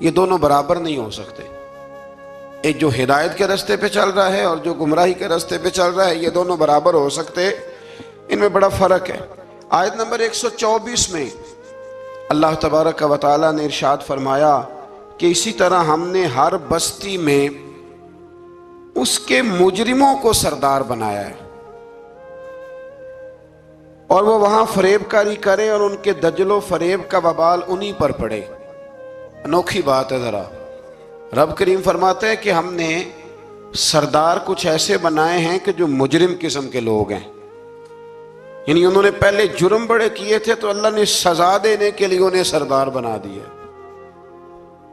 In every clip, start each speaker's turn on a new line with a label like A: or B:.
A: یہ دونوں برابر نہیں ہو سکتے. ایک جو ہدایت کے راستے پہ چل رہا ہے اور جو گمراہی کے راستے پہ چل رہا ہے، یہ دونوں برابر ہو سکتے، ان میں بڑا فرق ہے. آیت نمبر 124 میں اللہ تبارک و تعالیٰ نے ارشاد فرمایا کہ اسی طرح ہم نے ہر بستی میں اس کے مجرموں کو سردار بنایا ہے، اور وہ وہاں فریب کاری کرے اور ان کے دجل و فریب کا وبال انہی پر پڑے. انوکھی بات ہے ذرا. رب کریم فرماتے ہیں کہ ہم نے سردار کچھ ایسے بنائے ہیں کہ جو مجرم قسم کے لوگ ہیں، یعنی انہوں نے پہلے جرم بڑے کیے تھے تو اللہ نے سزا دینے کے لیے انہیں سردار بنا دیا.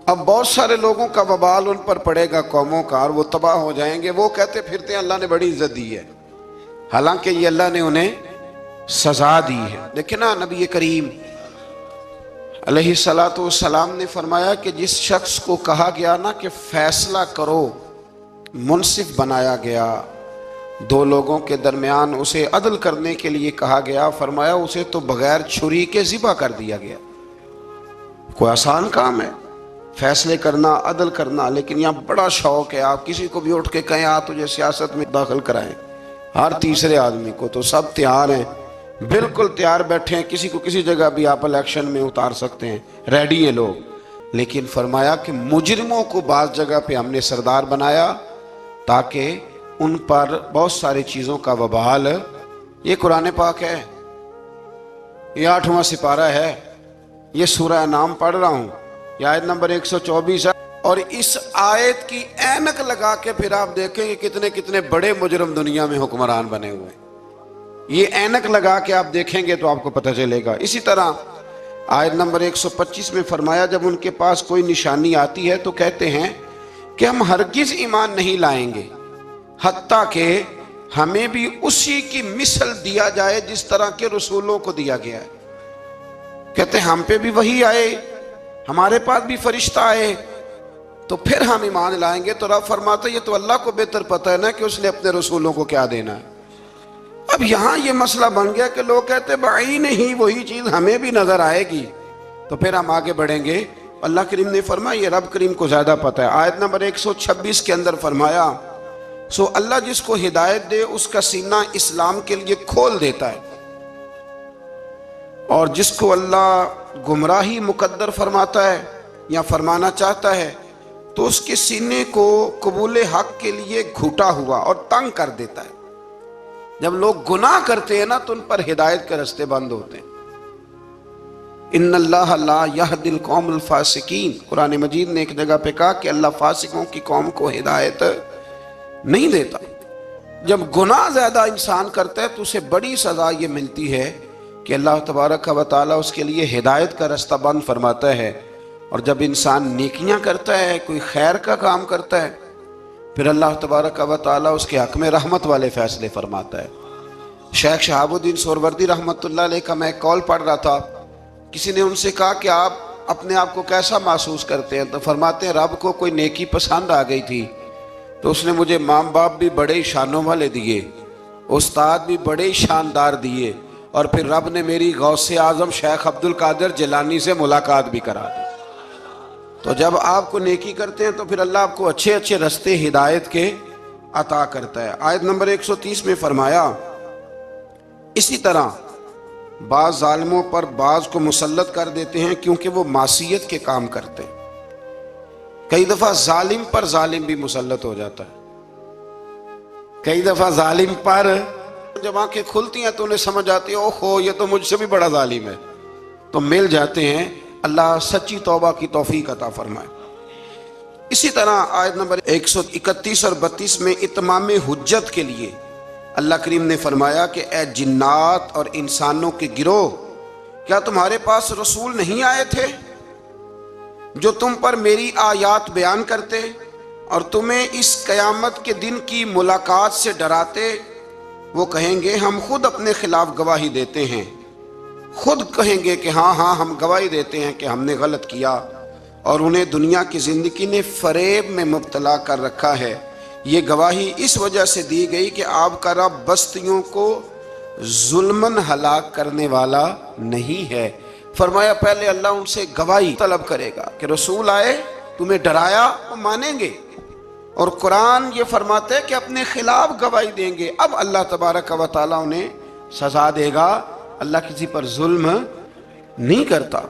A: اب بہت سارے لوگوں کا وبال ان پر پڑے گا قوموں کا، اور وہ تباہ ہو جائیں گے. وہ کہتے پھرتے ہیں اللہ نے بڑی عزت دی ہے، حالانکہ یہ اللہ نے انہیں سزا دی ہے. دیکھیں نا، نبی کریم علیہ السلام نے فرمایا کہ جس شخص کو کہا گیا نا کہ فیصلہ کرو، منصف بنایا گیا، دو لوگوں کے درمیان اسے عدل کرنے کے لیے کہا گیا، فرمایا اسے تو بغیر چھری کے ذبح کر دیا گیا. کوئی آسان کام ہے فیصلے کرنا، عدل کرنا، لیکن یہاں بڑا شوق ہے. آپ کسی کو بھی اٹھ کے کہیں تجھے سیاست میں داخل کرائیں، ہر تیسرے آدمی کو تو سب تیار ہیں، بالکل تیار بیٹھے ہیں. کسی کو کسی جگہ بھی آپ الیکشن میں اتار سکتے ہیں، ریڈی ہیں لوگ. لیکن فرمایا کہ مجرموں کو بعض جگہ پہ ہم نے سردار بنایا تاکہ ان پر بہت ساری چیزوں کا وبال. یہ قرآن پاک ہے، یہ 8واں سپارہ ہے، یہ سورہ انعام پڑھ رہا ہوں، یہ آیت نمبر 124 ہے. اور اس آیت کی اینک لگا کے پھر آپ دیکھیں کہ کتنے کتنے بڑے مجرم دنیا میں حکمران بنے ہوئے ہیں. یہ اینک لگا کے آپ دیکھیں گے تو آپ کو پتہ چلے گا. اسی طرح آیت نمبر 125 میں فرمایا جب ان کے پاس کوئی نشانی آتی ہے تو کہتے ہیں کہ ہم ہرگز ایمان نہیں لائیں گے حتیٰ کہ ہمیں بھی اسی کی مثل دیا جائے جس طرح کے رسولوں کو دیا گیا ہے. کہتے ہیں ہم پہ بھی وحی آئے، ہمارے پاس بھی فرشتہ آئے تو پھر ہم ایمان لائیں گے. تو رب فرماتا ہے یہ تو اللہ کو بہتر پتہ ہے نا کہ اس نے اپنے رسولوں کو کیا دینا ہے. اب یہاں یہ مسئلہ بن گیا کہ لوگ کہتے بعین ہی وہی چیز ہمیں بھی نظر آئے گی تو پھر ہم آگے بڑھیں گے. اللہ کریم نے فرمایا یہ رب کریم کو زیادہ پتہ ہے. آیت نمبر 126 کے اندر فرمایا سو اللہ جس کو ہدایت دے اس کا سینہ اسلام کے لیے کھول دیتا ہے، اور جس کو اللہ گمراہی مقدر فرماتا ہے یا فرمانا چاہتا ہے تو اس کے سینے کو قبول حق کے لیے گھٹا ہوا اور تنگ کر دیتا ہے. جب لوگ گناہ کرتے ہیں نا تو ان پر ہدایت کے راستے بند ہوتے ہیں. ان اللہ لا یہدی القوم الفاسقین، قرآن مجید نے ایک جگہ پہ کہا کہ اللہ فاسقوں کی قوم کو ہدایت نہیں دیتا. جب گناہ زیادہ انسان کرتا ہے تو اسے بڑی سزا یہ ملتی ہے کہ اللہ تبارک و تعالیٰ اس کے لیے ہدایت کا راستہ بند فرماتا ہے. اور جب انسان نیکیاں کرتا ہے، کوئی خیر کا کام کرتا ہے، پھر اللہ تبارک و تعالیٰ اس کے حق میں رحمت والے فیصلے فرماتا ہے. شیخ شہاب الدین سہروردی رحمۃ اللہ علیہ کا میں ایک کال پڑھ رہا تھا. کسی نے ان سے کہا کہ آپ اپنے آپ کو کیسا محسوس کرتے ہیں؟ تو فرماتے ہیں رب کو کوئی نیکی پسند آ گئی تھی تو اس نے مجھے ماں باپ بھی بڑے ہی شانوں والے دیے، استاد بھی بڑے ہی شاندار دیے، اور پھر رب نے میری غوث اعظم شیخ عبد القادر جیلانی سے ملاقات بھی کرا دی. تو جب آپ کو نیکی کرتے ہیں تو پھر اللہ آپ کو اچھے اچھے رستے ہدایت کے عطا کرتا ہے. آیت نمبر 130 میں فرمایا اسی طرح بعض ظالموں پر بعض کو مسلط کر دیتے ہیں کیونکہ وہ معصیت کے کام کرتے ہیں. کئی دفعہ ظالم پر ظالم بھی مسلط ہو جاتا ہے. کئی دفعہ ظالم پر جب آنکھیں کھلتی ہیں تو انہیں سمجھ آتی ہے اوہو یہ تو مجھ سے بھی بڑا ظالم ہے، تو مل جاتے ہیں. اللہ سچی توبہ کی توفیق عطا فرمائے. اسی طرح آیت نمبر 131 اور 32 میں اتمام حجت کے لیے اللہ کریم نے فرمایا کہ اے جنات اور انسانوں کے گروہ، کیا تمہارے پاس رسول نہیں آئے تھے جو تم پر میری آیات بیان کرتے اور تمہیں اس قیامت کے دن کی ملاقات سے ڈراتے؟ وہ کہیں گے ہم خود اپنے خلاف گواہی دیتے ہیں. خود کہیں گے کہ ہاں ہم گواہی دیتے ہیں کہ ہم نے غلط کیا، اور انہیں دنیا کی زندگی نے فریب میں مبتلا کر رکھا ہے. یہ گواہی اس وجہ سے دی گئی کہ آپ کا رب بستیوں کو ظلماً ہلاک کرنے والا نہیں ہے فرمایا پہلے اللہ ان سے گواہی طلب کرے گا کہ رسول آئے تمہیں ڈرایا وہ مانیں گے، اور قرآن یہ فرماتا ہے کہ اپنے خلاف گواہی دیں گے، اب اللہ تبارک و تعالیٰ انہیں سزا دے گا، اللہ کسی پر ظلم نہیں کرتا۔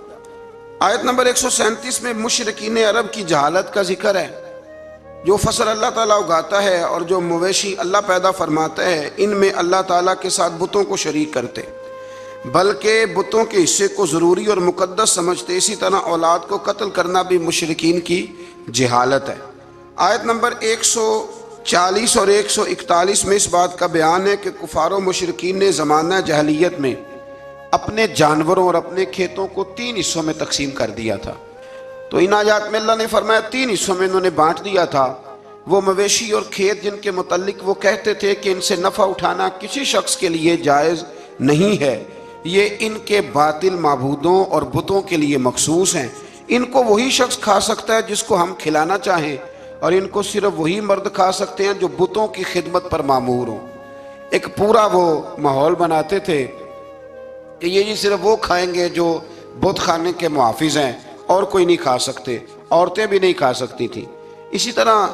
A: آیت نمبر 137 میں مشرکین عرب کی جہالت کا ذکر ہے۔ جو فصل اللہ تعالیٰ اگاتا ہے اور جو مویشی اللہ پیدا فرماتا ہے، ان میں اللہ تعالیٰ کے ساتھ بتوں کو شریک کرتے، بلکہ بتوں کے حصے کو ضروری اور مقدس سمجھتے۔ اسی طرح اولاد کو قتل کرنا بھی مشرکین کی جہالت ہے۔ آیت نمبر 140 اور 141 میں اس بات کا بیان ہے کہ کفار و مشرکین نے زمانہ جاہلیت میں اپنے جانوروں اور اپنے کھیتوں کو 3 حصوں میں تقسیم کر دیا تھا۔ تو ان آیات میں اللہ نے فرمایا 3 حصوں میں انہوں نے بانٹ دیا تھا۔ وہ مویشی اور کھیت جن کے متعلق وہ کہتے تھے کہ ان سے نفع اٹھانا کسی شخص کے لیے جائز نہیں ہے، یہ ان کے باطل معبودوں اور بتوں کے لیے مخصوص ہیں، ان کو وہی شخص کھا سکتا ہے جس کو ہم کھلانا چاہیں، اور ان کو صرف وہی مرد کھا سکتے ہیں جو بتوں کی خدمت پر مامور ہوں۔ ایک پورا وہ ماحول بناتے تھے کہ یہ صرف وہ کھائیں گے جو بت خانے کے محافظ ہیں، اور کوئی نہیں کھا سکتے، عورتیں بھی نہیں کھا سکتی تھیں۔ اسی طرح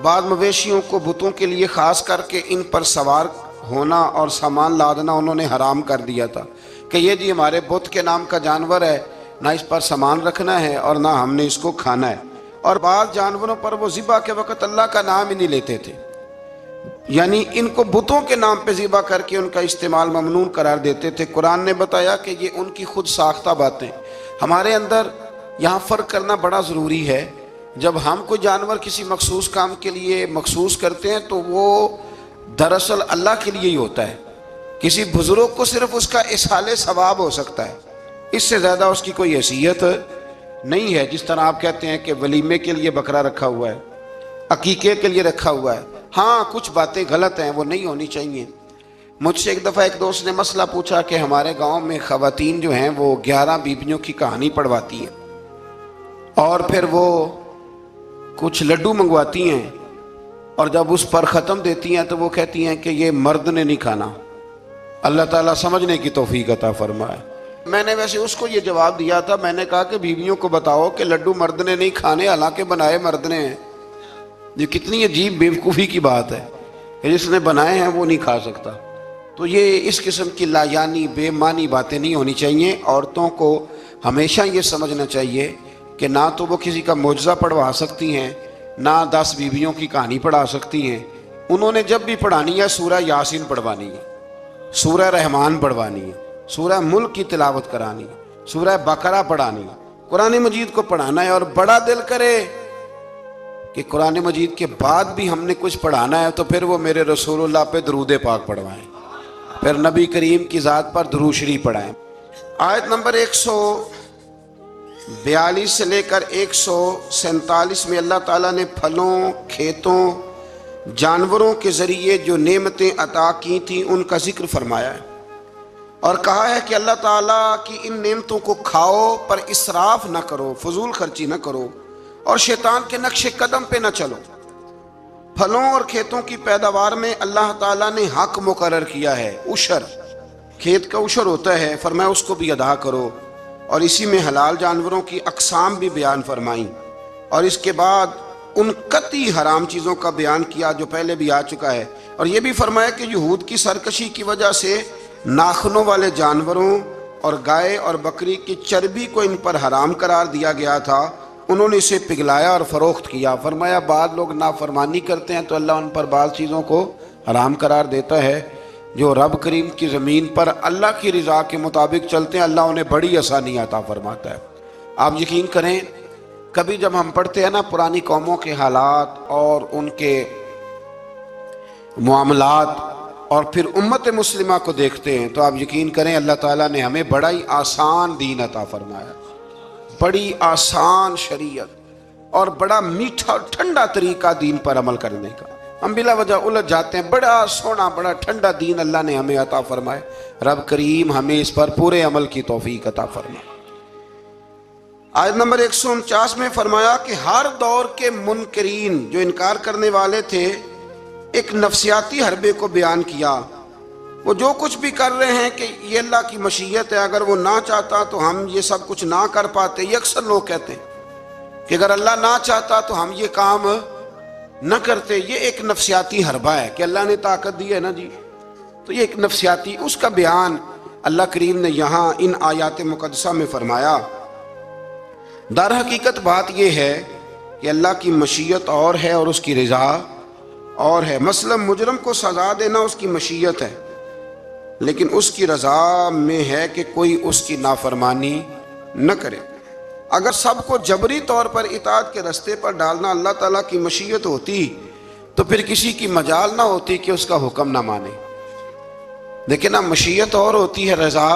A: بعض مویشیوں کو بتوں کے لیے خاص کر کے ان پر سوار ہونا اور سامان لادنا انہوں نے حرام کر دیا تھا کہ یہ جی ہمارے بت کے نام کا جانور ہے، نہ اس پر سامان رکھنا ہے اور نہ ہم نے اس کو کھانا ہے۔ اور بعض جانوروں پر وہ ذبح کے وقت اللہ کا نام ہی نہیں لیتے تھے، یعنی ان کو بتوں کے نام پہ ذبح کر کے ان کا استعمال ممنوع قرار دیتے تھے۔ قرآن نے بتایا کہ یہ ان کی خود ساختہ باتیں۔ ہمارے اندر یہاں فرق کرنا بڑا ضروری ہے۔ جب ہم کوئی جانور کسی مخصوص کام کے لیے مخصوص کرتے ہیں تو وہ دراصل اللہ کے لیے ہی ہوتا ہے۔ کسی بزرگ کو صرف اس کا اصحال ثواب ہو سکتا ہے، اس سے زیادہ اس کی کوئی حیثیت نہیں ہے۔ جس طرح آپ کہتے ہیں کہ ولیمے کے لیے بکرا رکھا ہوا ہے، عقیقے کے لیے رکھا ہوا ہے، ہاں کچھ باتیں غلط ہیں، وہ نہیں ہونی چاہیے۔ مجھ سے ایک دفعہ ایک دوست نے مسئلہ پوچھا کہ ہمارے گاؤں میں خواتین جو ہیں وہ 11 بیویوں کی کہانی پڑھواتی ہیں، اور پھر وہ کچھ لڈو منگواتی ہیں، اور جب اس پر ختم دیتی ہیں تو وہ کہتی ہیں کہ یہ مرد نے نہیں کھانا۔ اللہ تعالیٰ سمجھنے کی توفیق عطا فرمائے۔ میں نے ویسے اس کو یہ جواب دیا تھا، میں نے کہا کہ بیویوں کو بتاؤ کہ لڈو مرد نے نہیں کھانے، حالانکہ بنائے مرد نے ہیں۔ یہ کتنی عجیب بیوقوفی کی بات ہے کہ جس نے بنائے ہیں وہ نہیں کھا سکتا۔ تو یہ اس قسم کی لایانی بے معنی باتیں نہیں ہونی چاہیے۔ عورتوں کو ہمیشہ یہ سمجھنا چاہیے کہ نہ تو وہ کسی کا معجزہ پڑھوا سکتی ہیں، نہ 10 بیویوں کی کہانی پڑھا سکتی ہیں۔ انہوں نے جب بھی پڑھانی ہے سورہ یاسین پڑھوانی ہے، سورہ رحمان پڑھوانی ہے، سورہ ملک کی تلاوت کرانی ہے، سورہ بقرہ پڑھانی ہے، قرآن مجید کو پڑھانا ہے۔ اور بڑا دل کرے کہ قرآن مجید کے بعد بھی ہم نے کچھ پڑھانا ہے تو پھر وہ میرے رسول اللہ پہ درود پاک پڑھوائیں، پھر نبی کریم کی ذات پر درود شریف پڑھائیں۔ آیت نمبر 142 سے لے کر 147 میں اللہ تعالیٰ نے پھلوں، کھیتوں، جانوروں کے ذریعے جو نعمتیں عطا کی تھیں ان کا ذکر فرمایا ہے، اور کہا ہے کہ اللہ تعالیٰ کی ان نعمتوں کو کھاؤ پر اسراف نہ کرو، فضول خرچی نہ کرو، اور شیطان کے نقش قدم پہ نہ چلو۔ پھلوں اور کھیتوں کی پیداوار میں اللہ تعالیٰ نے حق مقرر کیا ہے، عشر، کھیت کا عشر ہوتا ہے، فرمایا اس کو بھی ادا کرو، اور اسی میں حلال جانوروں کی اقسام بھی بیان فرمائیں، اور اس کے بعد ان قطعی حرام چیزوں کا بیان کیا جو پہلے بھی آ چکا ہے، اور یہ بھی فرمایا کہ یہود کی سرکشی کی وجہ سے ناخنوں والے جانوروں اور گائے اور بکری کی چربی کو ان پر حرام قرار دیا گیا تھا، انہوں نے اسے پگھلایا اور فروخت کیا۔ فرمایا بعض لوگ نافرمانی کرتے ہیں تو اللہ ان پر بعض چیزوں کو حرام قرار دیتا ہے۔ جو رب کریم کی زمین پر اللہ کی رضا کے مطابق چلتے ہیں اللہ انہیں بڑی آسانی عطا فرماتا ہے۔ آپ یقین کریں کبھی جب ہم پڑھتے ہیں نا پرانی قوموں کے حالات اور ان کے معاملات اور پھر امت مسلمہ کو دیکھتے ہیں تو آپ یقین کریں اللہ تعالیٰ نے ہمیں بڑا ہی آسان دین عطا فرمایا، بڑی آسان شریعت اور بڑا میٹھا اور ٹھنڈا طریقہ دین پر عمل کرنے کا۔ ہم بلا وجہ الجھ جاتے ہیں، بڑا سونا بڑا ٹھنڈا دین اللہ نے ہمیں عطا فرمائے۔ رب کریم ہمیں اس پر پورے عمل کی توفیق عطا فرمائے۔ آیت نمبر 149 میں فرمایا کہ ہر دور کے منکرین جو انکار کرنے والے تھے ایک نفسیاتی حربے کو بیان کیا، وہ جو کچھ بھی کر رہے ہیں کہ یہ اللہ کی مشیت ہے، اگر وہ نہ چاہتا تو ہم یہ سب کچھ نہ کر پاتے. یہ اکثر لوگ کہتے ہیں کہ اگر اللہ نہ چاہتا تو ہم یہ کام نہ کرتے. یہ ایک نفسیاتی حربہ ہے کہ اللہ نے طاقت دی ہے نا جی، تو یہ ایک نفسیاتی، اس کا بیان اللہ کریم نے یہاں ان آیات مقدسہ میں فرمایا. در حقیقت بات یہ ہے کہ اللہ کی مشیت اور ہے اور اس کی رضا اور ہے. مثلا مجرم کو سزا دینا اس کی مشیت ہے، لیکن اس کی رضا میں ہے کہ کوئی اس کی نافرمانی نہ کرے. اگر سب کو جبری طور پر اطاعت کے رستے پر ڈالنا اللہ تعالیٰ کی مشیت ہوتی تو پھر کسی کی مجال نہ ہوتی کہ اس کا حکم نہ مانے. لیکن نا مشیت اور ہوتی ہے، رضا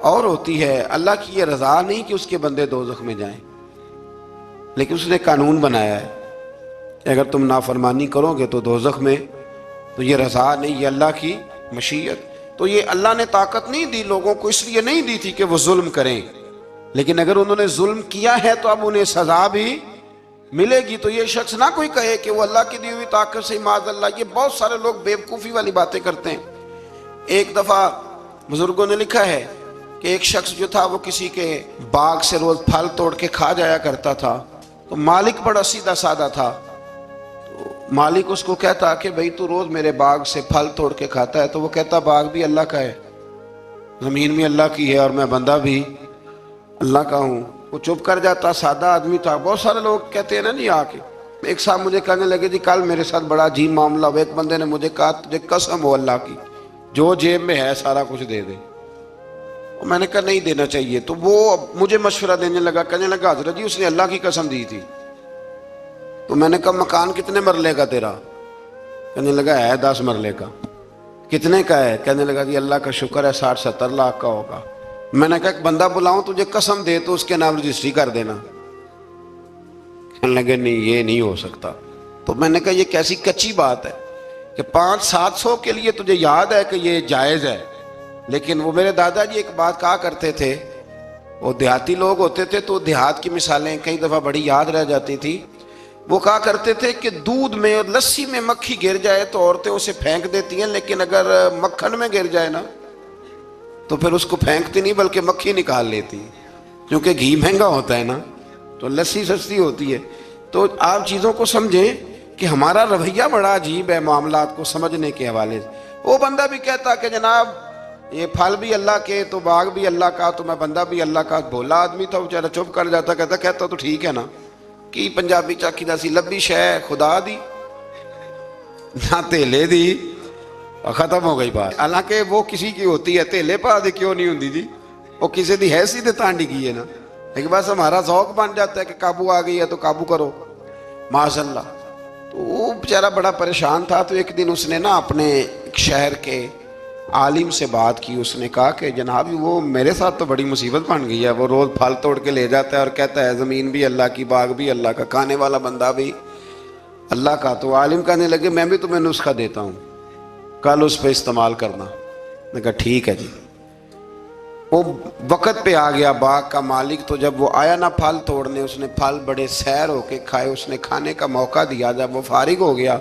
A: اور ہوتی ہے. اللہ کی یہ رضا نہیں کہ اس کے بندے دوزخ میں جائیں، لیکن اس نے قانون بنایا ہے کہ اگر تم نافرمانی کرو گے تو دوزخ میں. تو یہ رضا نہیں، یہ اللہ کی مشیت. تو یہ اللہ نے طاقت نہیں دی لوگوں کو، اس لیے نہیں دی تھی کہ وہ ظلم کریں، لیکن اگر انہوں نے ظلم کیا ہے تو اب انہیں سزا بھی ملے گی. تو یہ شخص نہ کوئی کہے کہ وہ اللہ کی دی ہوئی طاقت سے معاذ اللہ. یہ بہت سارے لوگ بیوقوفی والی باتیں کرتے ہیں. ایک دفعہ بزرگوں نے لکھا ہے کہ ایک شخص جو تھا وہ کسی کے باغ سے روز پھل توڑ کے کھا جایا کرتا تھا. تو مالک بڑا سیدھا سادہ تھا. مالک اس کو کہتا کہ بھئی تو روز میرے باغ سے پھل توڑ کے کھاتا ہے. تو وہ کہتا باغ بھی اللہ کا ہے، زمین بھی اللہ کی ہے، اور میں بندہ بھی اللہ کا ہوں. وہ چپ کر جاتا، سادہ آدمی تھا. بہت سارے لوگ کہتے ہیں نا نہیں آ کے. ایک صاحب مجھے کہنے لگے جی کل میرے ساتھ بڑا عجیب معاملہ ہوا. ایک بندے نے مجھے کہا تجھے قسم ہو اللہ کی جو جیب میں ہے سارا کچھ دے دے. میں نے کہا نہیں دینا چاہیے. تو وہ مجھے مشورہ دینے لگا، کہنے لگا حضرت جی اس نے اللہ کی قسم دی تھی. تو میں نے کہا مکان کتنے مرلے کا تیرا؟ کہنے لگا ہے 10 مرلے کا. کتنے کا ہے؟ کہنے لگا جی اللہ کا شکر ہے 60-70 لاکھ کا ہوگا. میں نے کہا ایک بندہ بلاؤں تجھے قسم دے تو اس کے نام رجسٹری کر دینا. کہنے لگے نہیں یہ نہیں ہو سکتا. تو میں نے کہا یہ کیسی کچی بات ہے کہ 500-700 کے لیے تجھے یاد ہے کہ یہ جائز ہے. لیکن وہ میرے دادا جی ایک بات کہا کرتے تھے، وہ دیہاتی لوگ ہوتے تھے تو دیہات کی مثالیں کئی دفعہ بڑی یاد رہ جاتی تھی. وہ کہا کرتے تھے کہ دودھ میں اور لسی میں مکھی گر جائے تو عورتیں اسے پھینک دیتی ہیں، لیکن اگر مکھن میں گر جائے نا تو پھر اس کو پھینکتی نہیں بلکہ مکھی نکال لیتی، کیونکہ گھی مہنگا ہوتا ہے نا تو لسی سستی ہوتی ہے. تو آپ چیزوں کو سمجھیں کہ ہمارا رویہ بڑا عجیب ہے معاملات کو سمجھنے کے حوالے سے. وہ بندہ بھی کہتا کہ جناب یہ پھل بھی اللہ کے تو باغ بھی اللہ کا تو میں بندہ بھی اللہ کا. بھولا آدمی تھا بیچارہ چپ کر جاتا، کہتا تو ٹھیک ہے نا کی پنجابی چاکی دا سی لبی شے خدا دی نہ تیلے دی، ختم ہو گئی بات. حالانکہ وہ کسی کی ہوتی ہے، تیلے پا دے کیوں نہیں ہوندی جی، وہ کسی دی حیثیت تانڈی کی ہے نا. لیکن بس ہمارا ذوق بن جاتا ہے کہ قابو آ گئی ہے تو قابو کرو معاذ اللہ. تو وہ بیچارہ بڑا پریشان تھا. تو ایک دن اس نے نا اپنے ایک شہر کے عالم سے بات کی. اس نے کہا کہ جناب وہ میرے ساتھ تو بڑی مصیبت بن گئی ہے. وہ روز پھل توڑ کے لے جاتا ہے اور کہتا ہے زمین بھی اللہ کی، باغ بھی اللہ کا، کھانے والا بندہ بھی اللہ کا. تو عالم کہنے لگے میں بھی تمہیں نسخہ دیتا ہوں، کل اس پہ استعمال کرنا. میں کہا ٹھیک ہے جی. وہ وقت پہ آ گیا باغ کا مالک. تو جب وہ آیا نا پھل توڑنے، اس نے پھل بڑے سیر ہو کے کھائے. اس نے کھانے کا موقع دیا. جب وہ فارغ ہو گیا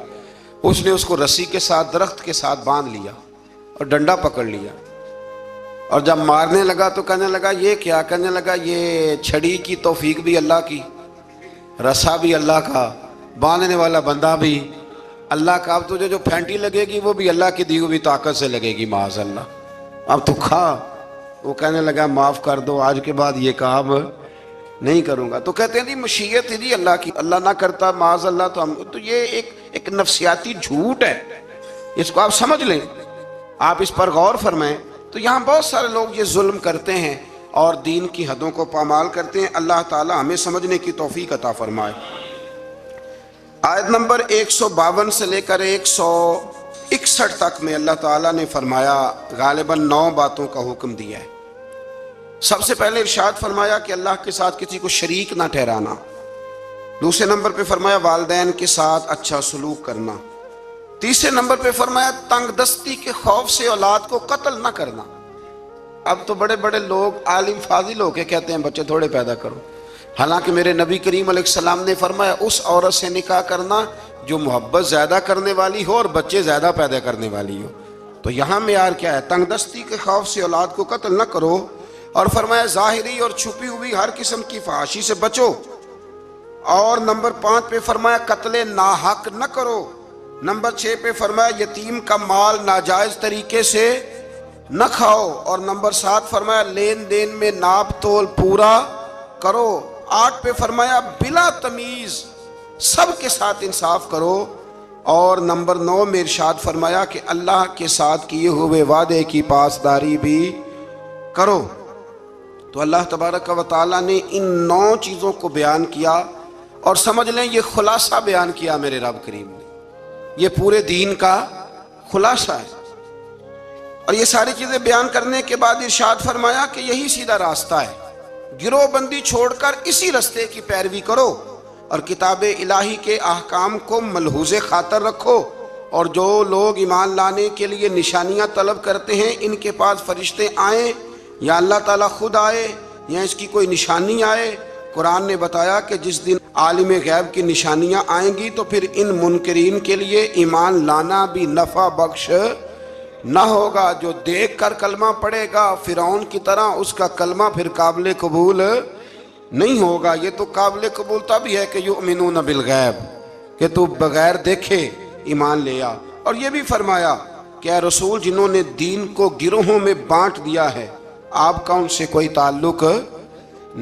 A: اس نے اس کو رسی کے ساتھ درخت کے ساتھ باندھ لیا اور ڈنڈا پکڑ لیا. اور جب مارنے لگا تو کہنے لگا یہ کیا؟ کہنے لگا یہ چھڑی کی توفیق بھی اللہ کی، رسا بھی اللہ کا، باندھنے والا بندہ بھی اللہ کا. اب تجھے جو پھینٹی لگے گی وہ بھی اللہ کی دی ہوئی طاقت سے لگے گی معاذ اللہ. اب تو کھا. وہ کہنے لگا معاف کر دو، آج کے بعد یہ کام نہیں کروں گا. تو کہتے ہیں جی مشیت جی اللہ کی، اللہ نہ کرتا معاذ اللہ تو ہم. تو یہ ایک نفسیاتی جھوٹ ہے، اس کو آپ سمجھ لیں، آپ اس پر غور فرمائیں. تو یہاں بہت سارے لوگ یہ ظلم کرتے ہیں اور دین کی حدوں کو پامال کرتے ہیں. اللہ تعالی ہمیں سمجھنے کی توفیق عطا فرمائے. آیت نمبر 152 سے لے کر 161 تک میں اللہ تعالیٰ نے فرمایا غالباً 9 باتوں کا حکم دیا ہے. سب سے پہلے ارشاد فرمایا کہ اللہ کے ساتھ کسی کو شریک نہ ٹھہرانا. دوسرے نمبر پہ فرمایا والدین کے ساتھ اچھا سلوک کرنا. تیسرے نمبر پہ فرمایا تنگ دستی کے خوف سے اولاد کو قتل نہ کرنا. اب تو بڑے بڑے لوگ عالم فاضل ہو کے کہتے ہیں بچے تھوڑے پیدا کرو، حالانکہ میرے نبی کریم علیہ السلام نے فرمایا اس عورت سے نکاح کرنا جو محبت زیادہ کرنے والی ہو اور بچے زیادہ پیدا کرنے والی ہو. تو یہاں معیار کیا ہے؟ تنگ دستی کے خوف سے اولاد کو قتل نہ کرو، اور فرمایا ظاہری اور چھپی ہوئی ہر قسم کی فحاشی سے بچو، اور نمبر 5 پہ فرمایا قتل ناحق نہ کرو، نمبر 6 پہ فرمایا یتیم کا مال ناجائز طریقے سے نہ کھاؤ، اور نمبر 7 فرمایا لین دین میں ناپ تول پورا کرو، 8 پہ فرمایا بلا تمیز سب کے ساتھ انصاف کرو، اور نمبر 9 میں ارشاد فرمایا کہ اللہ کے ساتھ کیے ہوئے وعدے کی پاسداری بھی کرو۔ تو اللہ تبارک و تعالیٰ نے ان 9 چیزوں کو بیان کیا، اور سمجھ لیں یہ خلاصہ بیان کیا میرے رب کریم نے، یہ پورے دین کا خلاصہ ہے۔ اور یہ ساری چیزیں بیان کرنے کے بعد ارشاد فرمایا کہ یہی سیدھا راستہ ہے، گروہ بندی چھوڑ کر اسی راستے کی پیروی کرو، اور کتاب الہی کے احکام کو ملحوظ خاطر رکھو، اور جو لوگ ایمان لانے کے لیے نشانیاں طلب کرتے ہیں ان کے پاس فرشتے آئیں یا اللہ تعالیٰ خود آئے یا اس کی کوئی نشانی آئے، قرآن نے بتایا کہ جس دن عالم غیب کی نشانیاں آئیں گی تو پھر ان منکرین کے لیے ایمان لانا بھی نفع بخش نہ ہوگا۔ جو دیکھ کر کلمہ پڑھے گا فرعون کی طرح، اس کا کلمہ پھر قابل قبول نہیں ہوگا۔ یہ تو قابل قبول تب ہی ہے کہ یؤمنون بالغیب، کہ تو بغیر دیکھے ایمان لے آ۔ اور یہ بھی فرمایا کہ اے رسول جنہوں نے دین کو گروہوں میں بانٹ دیا ہے آپ کا ان سے کوئی تعلق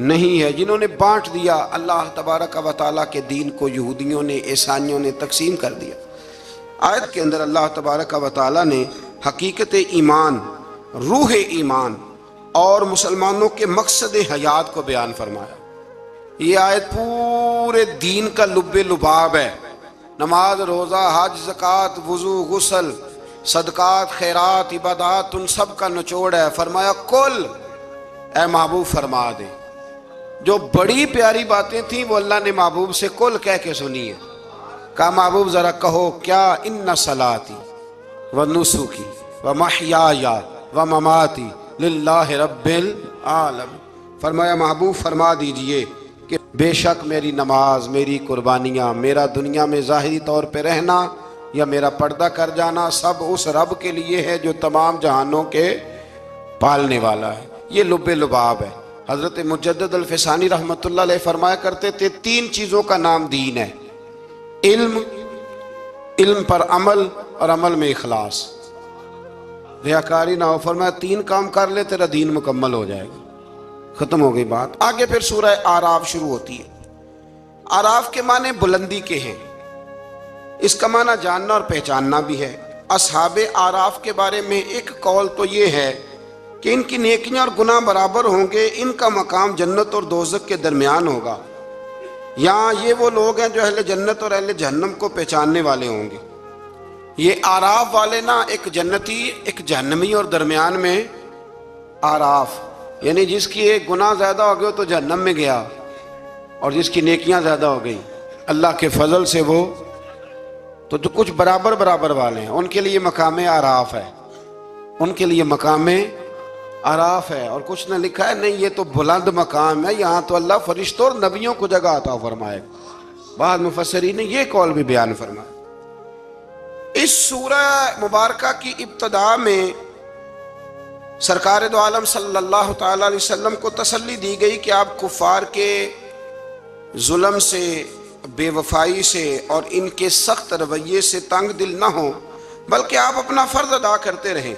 A: نہیں ہے۔ جنہوں نے بانٹ دیا اللہ تبارک و تعالیٰ کے دین کو، یہودیوں نے عیسائیوں نے تقسیم کر دیا۔ آیت کے اندر اللہ تبارک و تعالیٰ نے حقیقت ایمان، روح ایمان اور مسلمانوں کے مقصد حیات کو بیان فرمایا۔ یہ آیت پورے دین کا لب لباب ہے، نماز، روزہ، حج، زکوٰۃ، وضو، غسل، صدقات، خیرات، عبادات، ان سب کا نچوڑ ہے۔ فرمایا کل اے محبوب فرما دے، جو بڑی پیاری باتیں تھیں وہ اللہ نے محبوب سے کل کہہ کے سنی ہے۔ کہا محبوب ذرا کہو کیا، ان صلاتی و نسکی و محیای و مماتی للہ رب العالمین۔ فرمایا محبوب فرما دیجئے کہ بے شک میری نماز، میری قربانیاں، میرا دنیا میں ظاہری طور پہ رہنا یا میرا پردہ کر جانا سب اس رب کے لیے ہے جو تمام جہانوں کے پالنے والا ہے۔ یہ لب لباب ہے۔ حضرت مجدد الفسانی رحمۃ اللہ علیہ فرمایا کرتے تھے 3 چیزوں کا نام دین ہے، علم، علم پر عمل، اور عمل میں اخلاص، ریاکاری نہ ہو۔ فرمایا 3 کام کر لے تیرا دین مکمل ہو جائے گا۔ ختم ہو گئی بات۔ آگے پھر سورہ اعراف شروع ہوتی ہے۔ اعراف کے معنی بلندی کے ہیں، اس کا معنی جاننا اور پہچاننا بھی ہے۔ اصحاب اعراف کے بارے میں ایک قول تو یہ ہے کہ ان کی نیکیاں اور گناہ برابر ہوں گے، ان کا مقام جنت اور دوزخ کے درمیان ہوگا۔ یہاں یہ وہ لوگ ہیں جو اہل جنت اور اہل جہنم کو پہچاننے والے ہوں گے۔ یہ اعراف والے نا، ایک جنتی ایک جہنمی، اور درمیان میں اعراف، یعنی جس کی ایک گناہ زیادہ ہو گئے تو جہنم میں گیا، اور جس کی نیکیاں زیادہ ہو گئی اللہ کے فضل سے وہ تو جو کچھ برابر برابر والے ہیں ان کے لیے مقام اعراف ہے، ان کے لیے مقام اعراف ہے۔ اور کچھ نہ لکھا ہے نہیں یہ تو بلند مقام ہے، یہاں تو اللہ فرشتوں اور نبیوں کو جگہ عطا فرمائے۔ بعض مفسرین نے یہ قول بھی بیان فرمایا۔ اس سورہ مبارکہ کی ابتدا میں سرکار دو عالم صلی اللہ تعالی علیہ وسلم کو تسلی دی گئی کہ آپ کفار کے ظلم سے، بے وفائی سے اور ان کے سخت رویے سے تنگ دل نہ ہوں، بلکہ آپ اپنا فرض ادا کرتے رہیں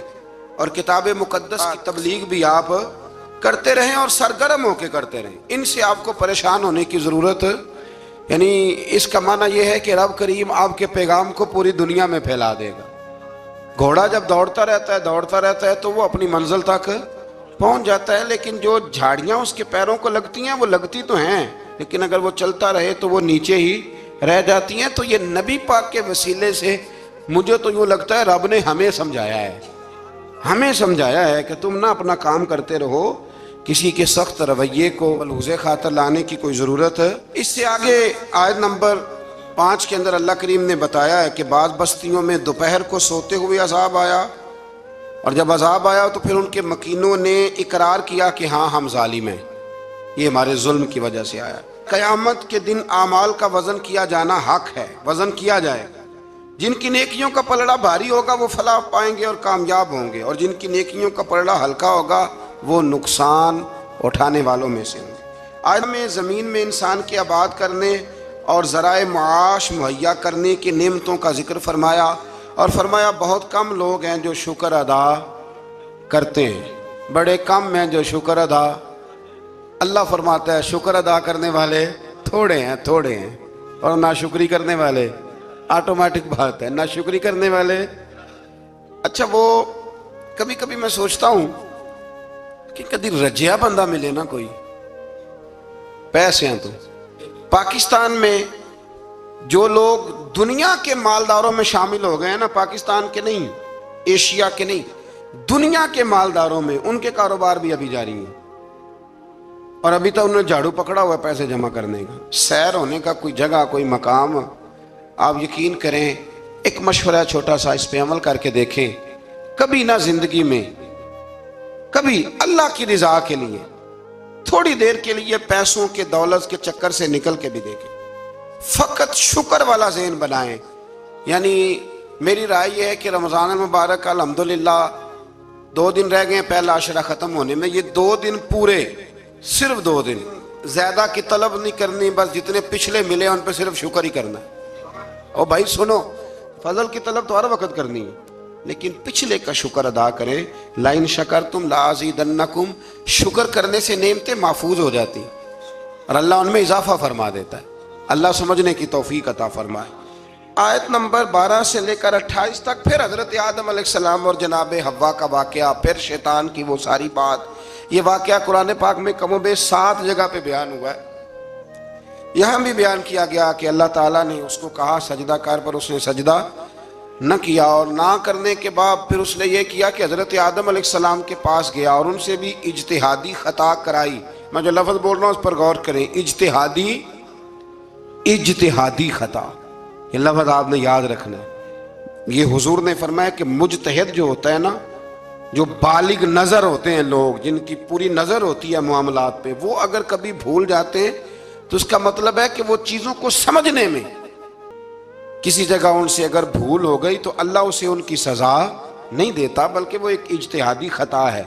A: اور کتاب مقدس کی تبلیغ بھی آپ کرتے رہیں اور سرگرم ہو کے کرتے رہیں۔ ان سے آپ کو پریشان ہونے کی ضرورت، یعنی اس کا معنی یہ ہے کہ رب کریم آپ کے پیغام کو پوری دنیا میں پھیلا دے گا۔ گھوڑا جب دوڑتا رہتا ہے تو وہ اپنی منزل تک پہنچ جاتا ہے، لیکن جو جھاڑیاں اس کے پیروں کو لگتی ہیں وہ لگتی تو ہیں، لیکن اگر وہ چلتا رہے تو وہ نیچے ہی رہ جاتی ہیں۔ تو یہ نبی پاک کے وسیلے سے مجھے تو یوں لگتا ہے رب نے ہمیں سمجھایا ہے کہ تم نہ اپنا کام کرتے رہو، کسی کے سخت رویے کو ملحوظ خاطر لانے کی کوئی ضرورت ہے۔ اس سے آگے آیت نمبر 5 کے اندر اللہ کریم نے بتایا ہے کہ بعض بستیوں میں دوپہر کو سوتے ہوئے عذاب آیا، اور جب عذاب آیا تو پھر ان کے مکینوں نے اقرار کیا کہ ہاں ہم ظالم ہیں، یہ ہمارے ظلم کی وجہ سے آیا۔ قیامت کے دن اعمال کا وزن کیا جانا حق ہے، وزن کیا جائے گا۔ جن کی نیکیوں کا پلڑا بھاری ہوگا وہ فلاح پائیں گے اور کامیاب ہوں گے، اور جن کی نیکیوں کا پلڑا ہلکا ہوگا وہ نقصان اٹھانے والوں میں سے ہوں گے۔ آج میں زمین میں انسان کے آباد کرنے اور ذرائع معاش مہیا کرنے کی نعمتوں کا ذکر فرمایا، اور فرمایا بہت کم لوگ ہیں جو شکر ادا کرتے ہیں، بڑے کم ہیں جو شکر ادا۔ اللہ فرماتا ہے شکر ادا کرنے والے تھوڑے ہیں، اور ناشکری کرنے والے، آٹومیٹک بات ہے، ناشکری کرنے والے۔ اچھا وہ کبھی کبھی میں سوچتا ہوں کہ کبھی رجیا بندہ ملے نا، کوئی پیسے ہیں تو پاکستان میں جو لوگ دنیا کے مالداروں میں شامل ہو گئے ہیں نا، پاکستان کے نہیں، ایشیا کے نہیں، دنیا کے مالداروں میں، ان کے کاروبار بھی ابھی جاری ہیں، اور ابھی تو انہوں نے جھاڑو پکڑا ہوا ہے پیسے جمع کرنے کا، سیر ہونے کا کوئی جگہ کوئی مقام۔ آپ یقین کریں، ایک مشورہ چھوٹا سا، اس پہ عمل کر کے دیکھیں، کبھی نہ زندگی میں کبھی اللہ کی رضا کے لیے تھوڑی دیر کے لیے پیسوں کے دولت کے چکر سے نکل کے بھی دیکھیں، فقط شکر والا ذہن بنائیں۔ یعنی میری رائے یہ ہے کہ رمضان المبارک الحمدللہ 2 دن رہ گئے پہلا عشرہ ختم ہونے میں، یہ 2 دن پورے، صرف 2 دن، زیادہ کی طلب نہیں کرنی، بس جتنے پچھلے ملے ان پہ صرف شکر ہی کرنا ہے۔ اور بھائی سنو، فضل کی طلب تو ہر وقت کرنی ہے، لیکن پچھلے کا شکر ادا کریں۔ لَإِن شَكَرْتُمْ لَأَزِيدَنَّكُمْ، شکر کرنے سے نعمتیں محفوظ ہو جاتی اور اللہ ان میں اضافہ فرما دیتا ہے۔ اللہ سمجھنے کی توفیق عطا فرمائے۔ آیت نمبر 12 سے لے کر 28 تک پھر حضرت آدم علیہ السلام اور جناب حوا کا واقعہ، پھر شیطان کی وہ ساری بات۔ یہ واقعہ قرآن پاک میں کم و بیش 7 جگہ پہ بیان ہوا ہے۔ یہاں بھی بیان کیا گیا کہ اللہ تعالیٰ نے اس کو کہا سجدہ کر، پر اس نے سجدہ نہ کیا، اور نہ کرنے کے بعد پھر اس نے یہ کیا کہ حضرت آدم علیہ السلام کے پاس گیا اور ان سے بھی اجتہادی خطا کرائی۔ میں جو لفظ بول رہا ہوں اس پر غور کریں، اجتہادی خطا، یہ لفظ آپ نے یاد رکھنا ہے۔ یہ حضور نے فرمایا کہ مجتہد جو ہوتا ہے نا، جو بالغ نظر ہوتے ہیں لوگ، جن کی پوری نظر ہوتی ہے معاملات پہ، وہ اگر کبھی بھول جاتے ہیں تو اس کا مطلب ہے کہ وہ چیزوں کو سمجھنے میں کسی جگہ ان سے اگر بھول ہو گئی تو اللہ اسے ان کی سزا نہیں دیتا، بلکہ وہ ایک اجتہادی خطا ہے،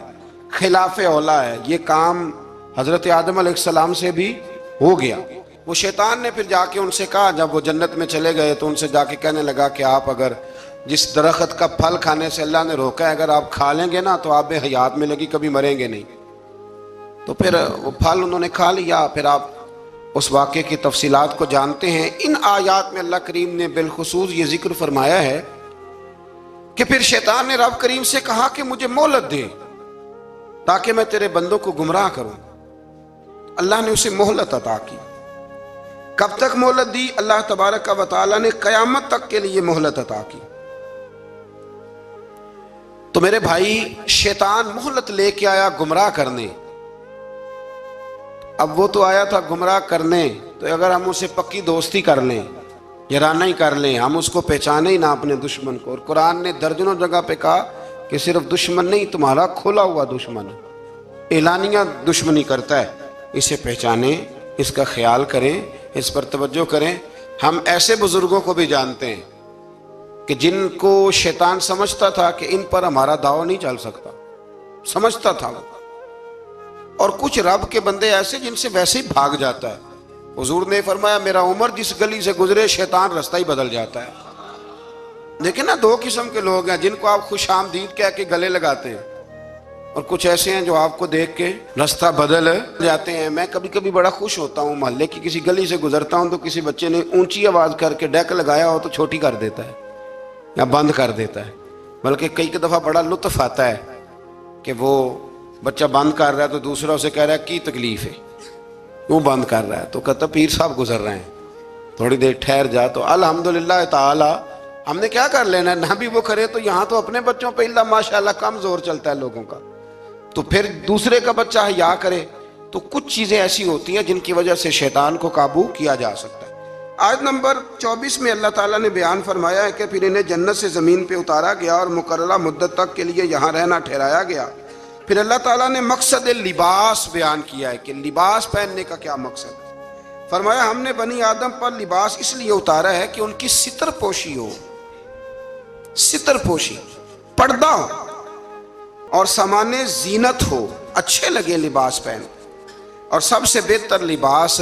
A: خلاف اولا ہے۔ یہ کام حضرت آدم علیہ السلام سے بھی ہو گیا۔ وہ شیطان نے پھر جا کے ان سے کہا، جب وہ جنت میں چلے گئے تو ان سے جا کے کہنے لگا کہ آپ اگر جس درخت کا پھل کھانے سے اللہ نے روکا ہے، اگر آپ کھا لیں گے نا تو آپ میں حیات ملے گی، کبھی مریں گے نہیں۔ تو پھر وہ پھل انہوں نے کھا لیا۔ پھر آپ اس واقعے کی تفصیلات کو جانتے ہیں۔ ان آیات میں اللہ کریم نے بالخصوص یہ ذکر فرمایا ہے کہ پھر شیطان نے رب کریم سے کہا کہ مجھے مہلت دے تاکہ میں تیرے بندوں کو گمراہ کروں۔ اللہ نے اسے مہلت عطا کی۔ کب تک مہلت دی؟ اللہ تبارک و تعالی نے قیامت تک کے لیے مہلت عطا کی۔ تو میرے بھائی، شیطان مہلت لے کے آیا گمراہ کرنے۔ اب وہ تو آیا تھا گمراہ کرنے، تو اگر ہم اسے پکی دوستی کر لیں، یارانہ ہی کر لیں، ہم اس کو پہچانے ہی نہ اپنے دشمن کو۔ اور قرآن نے درجنوں جگہ پہ کہا کہ صرف دشمن نہیں، تمہارا کھلا ہوا دشمن، اعلانیہ دشمنی کرتا ہے، اسے پہچانیں، اس کا خیال کریں، اس پر توجہ کریں۔ ہم ایسے بزرگوں کو بھی جانتے ہیں کہ جن کو شیطان سمجھتا تھا کہ ان پر ہمارا دعویٰ نہیں چل سکتا، سمجھتا تھا وہ، اور کچھ رب کے بندے ایسے جن سے ویسے ہی بھاگ جاتا ہے۔ حضور نے فرمایا میرا عمر جس گلی سے گزرے شیطان رستہ ہی بدل جاتا ہے۔ لیکن نا 2 قسم کے لوگ ہیں جن کو آپ خوش آمدید کہہ کے گلے لگاتے ہیں، اور کچھ ایسے ہیں جو آپ کو دیکھ کے رستہ بدل جاتے ہیں۔ میں کبھی کبھی بڑا خوش ہوتا ہوں، محلے کی کسی گلی سے گزرتا ہوں تو کسی بچے نے اونچی آواز کر کے ڈیک لگایا ہو تو چھوٹی کر دیتا ہے یا بند کر دیتا ہے، بلکہ کئی دفعہ بڑا لطف آتا ہے کہ وہ بچہ بند کر رہا ہے تو دوسرا اسے کہہ رہا ہے کی تکلیف ہے، وہ بند کر رہا ہے، تو کہتا پیر صاحب گزر رہے ہیں، تھوڑی دیر ٹھہر جا۔ تو الحمدللہ تعالی ہم نے کیا کر لینا ہے، نہ بھی وہ کرے تو یہاں تو اپنے بچوں پہ اللہ ماشاءاللہ کم زور چلتا ہے لوگوں کا، تو پھر دوسرے کا بچہ حیا کرے۔ تو کچھ چیزیں ایسی ہوتی ہیں جن کی وجہ سے شیطان کو قابو کیا جا سکتا ہے۔ آیت نمبر 24 میں اللہ تعالیٰ نے بیان فرمایا ہے کہ پھر انہیں جنت سے زمین پہ اتارا گیا اور مقررہ مدت تک کے لیے یہاں رہنا ٹھہرایا گیا۔ پھر اللہ تعالیٰ نے مقصد لباس بیان کیا ہے کہ لباس پہننے کا کیا مقصد ہے۔ فرمایا ہم نے بنی آدم پر لباس اس لیے اتارا ہے کہ ان کی ستر پوشی ہو، ستر پوشی، پردہ ہو اور سامان زینت ہو، اچھے لگے لباس پہن. اور سب سے بہتر لباس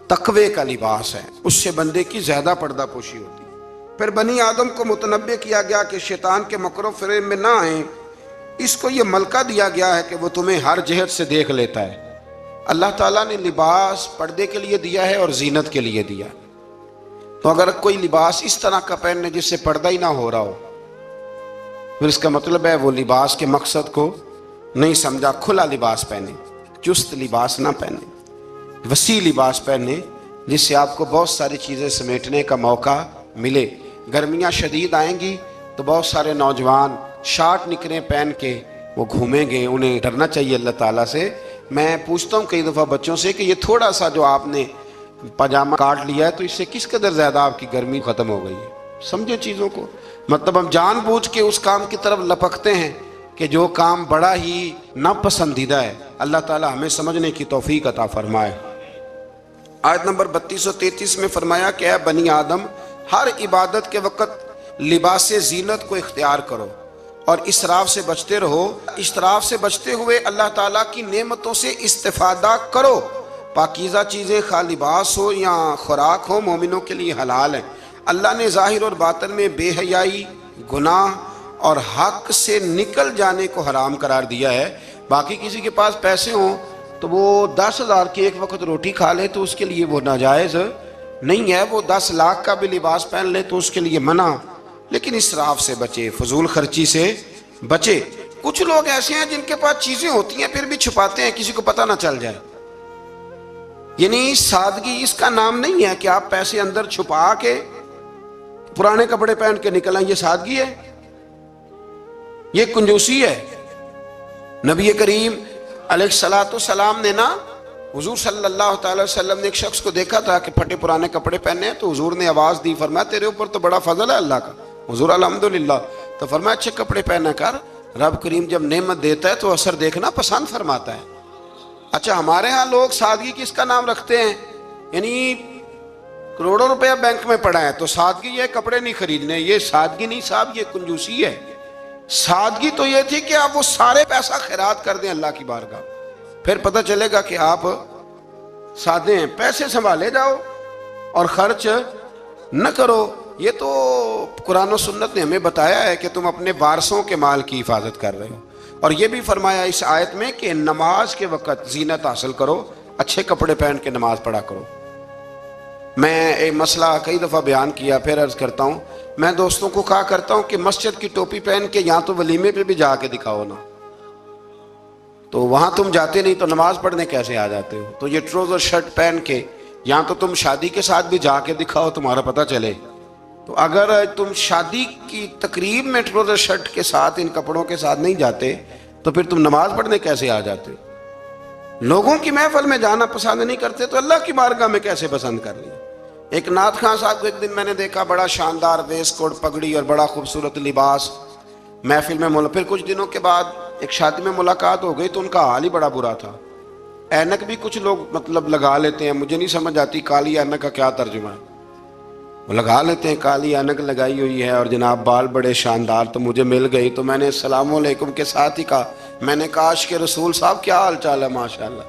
A: تقوی کا لباس ہے، اس سے بندے کی زیادہ پردہ پوشی ہوتی ہے. پھر بنی آدم کو متنبہ کیا گیا کہ شیطان کے مکر و فریب میں نہ آئیں. اس کو یہ ملکہ دیا گیا ہے کہ وہ تمہیں ہر جہت سے دیکھ لیتا ہے. اللہ تعالیٰ نے لباس پردے کے لیے دیا ہے اور زینت کے لیے دیا. تو اگر کوئی لباس اس طرح کا پہننے جس سے پردہ ہی نہ ہو رہا ہو، پھر اس کا مطلب ہے وہ لباس کے مقصد کو نہیں سمجھا. کھلا لباس پہنے، چست لباس نہ پہنے، وسیع لباس پہنے جس سے آپ کو بہت ساری چیزیں سمیٹنے کا موقع ملے. گرمیاں شدید آئیں گی تو بہت سارے نوجوان شارٹ نکریں پہن کے وہ گھومیں گے. انہیں ڈرنا چاہیے اللہ تعالیٰ سے. میں پوچھتا ہوں کئی دفعہ بچوں سے کہ یہ تھوڑا سا جو آپ نے پاجامہ کاٹ لیا ہے تو اس سے کس قدر زیادہ آپ کی گرمی ختم ہو گئی ہے. سمجھو چیزوں کو. مطلب ہم جان بوجھ کے اس کام کی طرف لپکتے ہیں کہ جو کام بڑا ہی ناپسندیدہ ہے. اللہ تعالیٰ ہمیں سمجھنے کی توفیق عطا فرمائے. آیت نمبر 32 و 33 میں فرمایا کہ اے بنی آدم، ہر عبادت کے وقت لباس زینت کو اختیار کرو اور اسراف سے بچتے رہو. اسراف سے بچتے ہوئے اللہ تعالیٰ کی نعمتوں سے استفادہ کرو. پاکیزہ چیزیں خواہ لباس ہو یا خوراک ہو مومنوں کے لیے حلال ہیں. اللہ نے ظاہر اور باطن میں بے حیائی، گناہ اور حق سے نکل جانے کو حرام قرار دیا ہے. باقی کسی کے پاس پیسے ہوں تو وہ 10,000 کی ایک وقت روٹی کھا لے تو اس کے لیے وہ ناجائز نہیں ہے. وہ 10 لاکھ کا بھی لباس پہن لے تو اس کے لیے منع. لیکن اسراف سے بچے، فضول خرچی سے بچے. کچھ لوگ ایسے ہیں جن کے پاس چیزیں ہوتی ہیں پھر بھی چھپاتے ہیں کسی کو پتہ نہ چل جائے. یعنی سادگی اس کا نام نہیں ہے کہ آپ پیسے اندر چھپا کے پرانے کپڑے پہن کے نکل آئیں. یہ سادگی ہے؟ یہ کنجوسی ہے. نبی کریم علیہ السلام نے نا حضور صلی اللہ تعالی وسلم نے ایک شخص کو دیکھا تھا کہ پھٹے پرانے کپڑے پہنے ہیں تو حضور نے آواز دی، فرمایا تیرے اوپر تو بڑا فضل ہے اللہ کا. حضور الحمدللہ. تو فرمایا اچھے کپڑے پہنا کر. رب کریم جب نعمت دیتا ہے تو اثر دیکھنا پسند فرماتا ہے. اچھا ہمارے ہاں لوگ سادگی کس کا نام رکھتے ہیں؟ یعنی کروڑوں روپیہ بینک میں پڑا ہے تو سادگی یہ کپڑے نہیں خریدنے. یہ سادگی نہیں صاحب، یہ کنجوسی ہے. سادگی تو یہ تھی کہ آپ وہ سارے پیسہ خیرات کر دیں اللہ کی بارگاہ، پھر پتہ چلے گا کہ آپ سادے ہیں. پیسے سنبھالے جاؤ اور خرچ نہ کرو. یہ تو قرآن و سنت نے ہمیں بتایا ہے کہ تم اپنے وارثوں کے مال کی حفاظت کر رہے ہو. اور یہ بھی فرمایا اس آیت میں کہ نماز کے وقت زینت حاصل کرو، اچھے کپڑے پہن کے نماز پڑھا کرو. میں ایک مسئلہ کئی دفعہ بیان کیا، پھر عرض کرتا ہوں. میں دوستوں کو کہا کرتا ہوں کہ مسجد کی ٹوپی پہن کے یہاں تو ولیمے پہ بھی جا کے دکھاؤ نا. تو وہاں تم جاتے نہیں تو نماز پڑھنے کیسے آ جاتے ہو؟ تو یہ ٹروزر شرٹ پہن کے یہاں تو تم شادی کے ساتھ بھی جا کے دکھاؤ، تمہارا پتہ چلے. تو اگر تم شادی کی تقریب میں ٹروزر شرٹ کے ساتھ ان کپڑوں کے ساتھ نہیں جاتے تو پھر تم نماز پڑھنے کیسے آ جاتے؟ لوگوں کی محفل میں جانا پسند نہیں کرتے تو اللہ کی بارگاہ میں کیسے پسند کر لیں؟ ایک نعت خان صاحب کو ایک دن میں نے دیکھا، بڑا شاندار ویسٹ کوٹ پگڑی اور بڑا خوبصورت لباس محفل میں پھر کچھ دنوں کے بعد ایک شادی میں ملاقات ہو گئی تو ان کا حال ہی بڑا برا تھا. اینک بھی کچھ لوگ مطلب لگا لیتے ہیں، مجھے نہیں سمجھ آتی کالی اینک کا کیا ترجمہ ہے. وہ لگا لیتے ہیں، کالی اینک لگائی ہوئی ہے اور جناب بال بڑے شاندار. تو مجھے مل گئی تو میں نے السلام علیکم کے ساتھ ہی کہا، میں نے کہا عاشق رسول صاحب کیا حال چال ہے؟ ماشاءاللہ.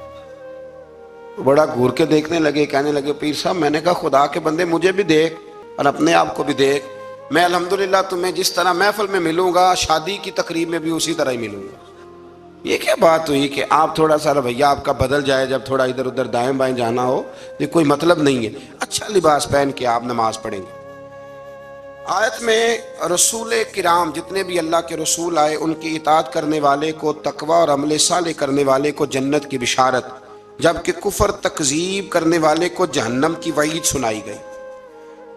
A: بڑا گھور کے دیکھنے لگے، کہنے لگے پیر صاحب. میں نے کہا خدا کے بندے مجھے بھی دیکھ اور اپنے آپ کو بھی دیکھ. میں الحمدللہ تمہیں جس طرح محفل میں ملوں گا شادی کی تقریب میں بھی اسی طرح ہی ملوں گا. یہ کیا بات ہوئی کہ آپ تھوڑا سا رویہ آپ کا بدل جائے جب تھوڑا ادھر ادھر دائیں بائیں جانا ہو؟ یہ کوئی مطلب نہیں ہے. اچھا لباس پہن کے آپ نماز پڑھیں گے. آیت میں رسول کرام جتنے بھی اللہ کے رسول آئے ان کی اطاعت کرنے والے کو تقوی اور عمل صالح کرنے والے کو جنت کی بشارت، جبکہ کفر تکذیب کرنے والے کو جہنم کی وعید سنائی گئی.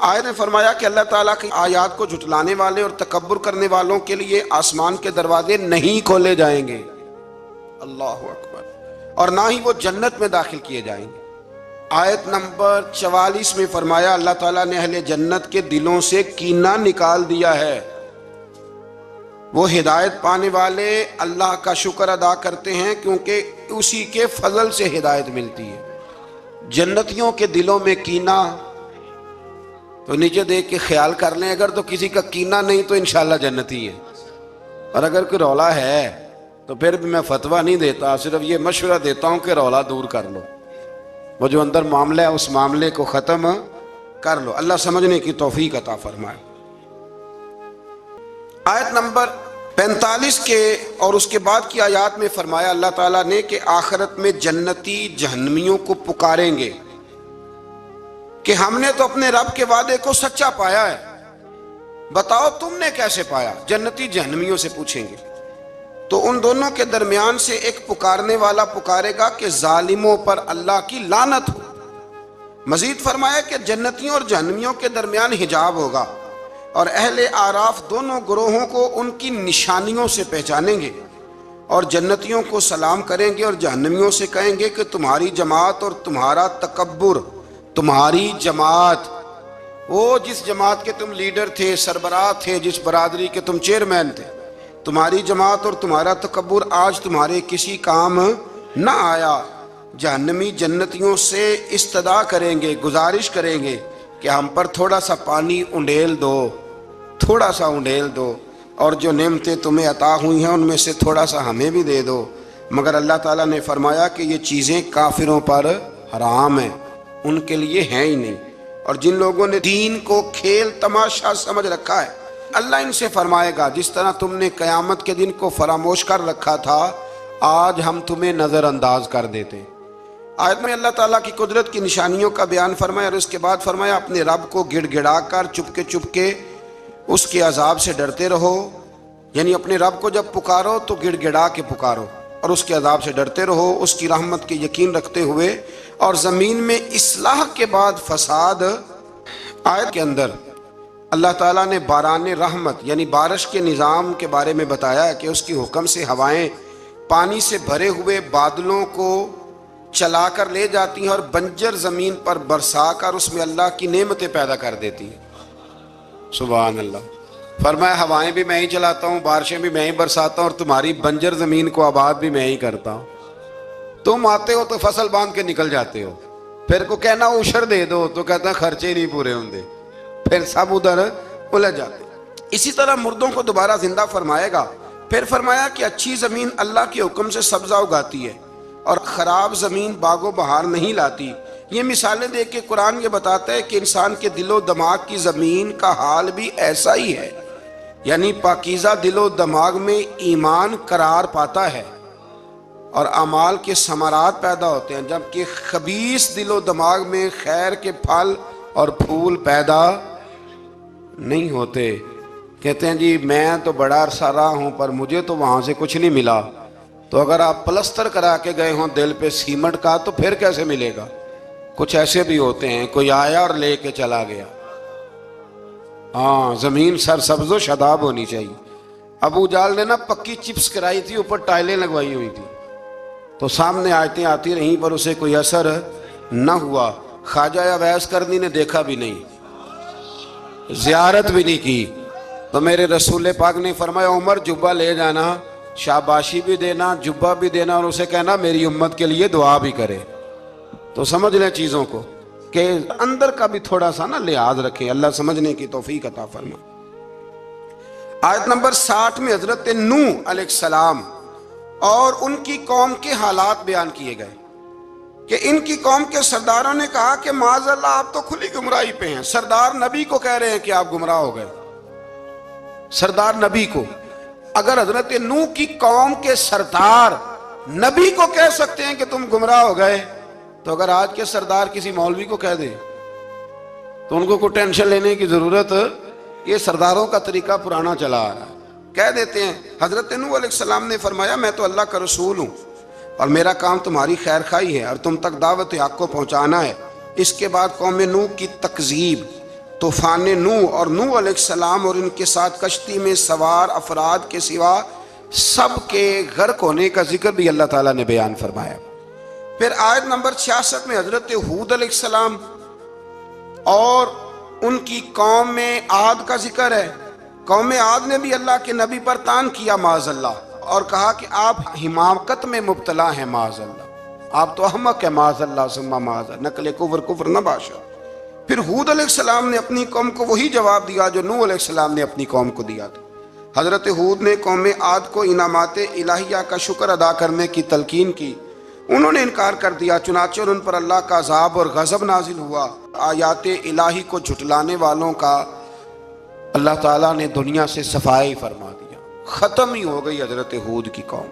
A: آیت نے فرمایا کہ اللہ تعالیٰ کی آیات کو جھٹلانے والے اور تکبر کرنے والوں کے لیے آسمان کے دروازے نہیں کھولے جائیں گے. اللہ اکبر. اور نہ ہی وہ جنت میں داخل کیے جائیں گے. آیت نمبر 44 میں فرمایا اللہ تعالیٰ نے اہل جنت کے دلوں سے کینہ نکال دیا ہے. وہ ہدایت پانے والے اللہ کا شکر ادا کرتے ہیں کیونکہ اسی کے فضل سے ہدایت ملتی ہے. جنتیوں کے دلوں میں کینہ تو نیچے دیکھ کے خیال کر لیں، اگر تو کسی کا کینہ نہیں تو انشاءاللہ جنتی ہے، اور اگر کوئی رولا ہے تو پھر بھی میں فتویٰ نہیں دیتا، صرف یہ مشورہ دیتا ہوں کہ رولا دور کر لو، وہ جو اندر معاملہ ہے اس معاملے کو ختم کر لو۔ اللہ سمجھنے کی توفیق عطا فرمائے۔ آیت نمبر 45 کے اور اس کے بعد کی آیات میں فرمایا اللہ تعالیٰ نے کہ آخرت میں جنتی جہنمیوں کو پکاریں گے کہ ہم نے تو اپنے رب کے وعدے کو سچا پایا ہے، بتاؤ تم نے کیسے پایا؟ جنتی جہنمیوں سے پوچھیں گے۔ تو ان دونوں کے درمیان سے ایک پکارنے والا پکارے گا کہ ظالموں پر اللہ کی لعنت ہو۔ مزید فرمایا کہ جنتیوں اور جہنمیوں کے درمیان حجاب ہوگا، اور اہل اعراف دونوں گروہوں کو ان کی نشانیوں سے پہچانیں گے، اور جنتیوں کو سلام کریں گے اور جہنمیوں سے کہیں گے کہ تمہاری جماعت اور تمہارا تکبر، تمہاری جماعت، وہ جس جماعت کے تم لیڈر تھے، سربراہ تھے، جس برادری کے تم چیئرمین تھے، تمہاری جماعت اور تمہارا تکبر آج تمہارے کسی کام نہ آیا۔ جہنمی جنتیوں سے استدعا کریں گے، گزارش کریں گے کہ ہم پر تھوڑا سا پانی انڈیل دو، تھوڑا سا انڈیل دو، اور جو نعمتیں تمہیں عطا ہوئی ہیں ان میں سے تھوڑا سا ہمیں بھی دے دو۔ مگر اللہ تعالیٰ نے فرمایا کہ یہ چیزیں کافروں پر حرام ہیں، ان کے لیے ہیں ہی نہیں۔ اور جن لوگوں نے دین کو کھیل تماشا سمجھ رکھا ہے، اللہ ان سے فرمائے گا جس طرح تم نے قیامت کے دن کو فراموش کر رکھا تھا، آج ہم تمہیں نظر انداز کر دیتے۔ آیت میں اللہ تعالیٰ کی قدرت کی نشانیوں کا بیان فرمایا، اور اس کے بعد فرمایا اپنے رب کو گڑ گڑا کر چپ کے اس کے عذاب سے ڈرتے رہو، یعنی اپنے رب کو جب پکارو تو گڑ گڑا کے پکارو اور اس کے عذاب سے ڈرتے رہو، اس کی رحمت کے یقین رکھتے ہوئے، اور زمین میں اصلاح کے بعد فساد۔ آیت کے اندر اللہ تعالیٰ نے باران رحمت یعنی بارش کے نظام کے بارے میں بتایا کہ اس کی حکم سے ہوائیں پانی سے بھرے ہوئے بادلوں کو چلا کر لے جاتی ہیں اور بنجر زمین پر برسا کر اس میں اللہ کی نعمتیں پیدا کر دیتی ہیں۔ سبحان اللہ۔ فرمایا ہوائیں بھی میں ہی چلاتا ہوں، بارشیں بھی میں ہی برساتا ہوں، اور تمہاری بنجر زمین کو آباد بھی میں ہی کرتا ہوں۔ تم آتے ہو تو فصل باندھ کے نکل جاتے ہو، پھر کو کہنا عشر دے دو تو کہتا ہے خرچے نہیں پورے ہوندے، پھر سب ادھر الجھ جاتے۔ اسی طرح مردوں کو دوبارہ زندہ فرمائے گا۔ پھر فرمایا کہ اچھی زمین اللہ کے حکم سے سبزہ اگاتی ہے اور خراب زمین باغ و بہار نہیں لاتی۔ یہ مثالیں دے کے قرآن یہ بتاتا ہے کہ انسان کے دل و دماغ کی زمین کا حال بھی ایسا ہی ہے، یعنی پاکیزہ دل و دماغ میں ایمان قرار پاتا ہے اور اعمال کے ثمرات پیدا ہوتے ہیں، جبکہ خبیث دل و دماغ میں خیر کے پھل اور پھول پیدا نہیں ہوتے۔ کہتے ہیں جی میں تو بڑا عرصہ رہا ہوں پر مجھے تو وہاں سے کچھ نہیں ملا۔ تو اگر آپ پلستر کرا کے گئے ہوں دل پہ سیمنٹ کا تو پھر کیسے ملے گا؟ کچھ ایسے بھی ہوتے ہیں، کوئی آیا اور لے کے چلا گیا۔ ہاں، زمین سرسبز و شاداب ہونی چاہیے۔ ابو جال نے نا پکی چپس کرائی تھی، اوپر ٹائلیں لگوائی ہوئی تھی، تو سامنے آیتیں آتی رہیں پر اسے کوئی اثر نہ ہوا۔ خواجہ اویس کرنی نے دیکھا بھی نہیں، زیارت بھی نہیں کی، تو میرے رسول پاک نے فرمایا عمر جبہ لے جانا، شاباشی بھی دینا، جبہ بھی دینا، اور اسے کہنا میری امت کے لیے دعا بھی کرے۔ تو سمجھ لیں چیزوں کو کہ اندر کا بھی تھوڑا سا نا لحاظ رکھیں۔ اللہ سمجھنے کی توفیق عطا فرما۔ آیت نمبر 60 میں حضرت نوح علیہ السلام اور ان کی قوم کے حالات بیان کیے گئے کہ ان کی قوم کے سرداروں نے کہا کہ معاذ اللہ آپ تو کھلی گمراہی پہ ہیں۔ سردار نبی کو کہہ رہے ہیں کہ آپ گمراہ ہو گئے، سردار نبی کو۔ اگر حضرت نوح کی قوم کے سردار نبی کو کہہ سکتے ہیں کہ تم گمراہ ہو گئے، تو اگر آج کے سردار کسی مولوی کو کہہ دیں تو ان کو کوئی ٹینشن لینے کی ضرورت، یہ سرداروں کا طریقہ پرانا چلا آ رہا ہے، کہہ دیتے ہیں۔ حضرت نوح علیہ السلام نے فرمایا میں تو اللہ کا رسول ہوں اور میرا کام تمہاری خیر خواہی ہے اور تم تک دعوت حق کو پہنچانا ہے۔ اس کے بعد قوم نوح کی تکذیب، طوفان نوح اور نوح علیہ السلام اور ان کے ساتھ کشتی میں سوار افراد کے سوا سب کے غرق ہونے کا ذکر بھی اللہ تعالیٰ نے بیان فرمایا۔ پھر آیت نمبر 66 میں حضرت ہود علیہ السلام اور ان کی قوم میں عاد کا ذکر ہے۔ قوم عاد نے بھی اللہ کے نبی پر طعن کیا معاذ اللہ، اور کہا کہ آپ حماقت میں مبتلا ہیں معاذ اللہ، آپ تو احمق ہیں معاذ اللہ ثم معاذ، نقل کفر کفر نہ باشا۔ پھر ہود علیہ السلام نے اپنی قوم کو وہی جواب دیا جو نوح علیہ السلام نے اپنی قوم کو دیا تھا۔ حضرت ہود نے قوم عاد کو انعامات الہیہ کا شکر ادا کرنے کی تلقین کی، انہوں نے انکار کر دیا، چنانچہ ان پر اللہ کا عذاب اور غضب نازل ہوا۔ آیات الہی کو جھٹلانے والوں کا اللہ تعالیٰ نے دنیا سے صفائی فرما دیا، ختم ہی ہو گئی حضرت ہود کی قوم۔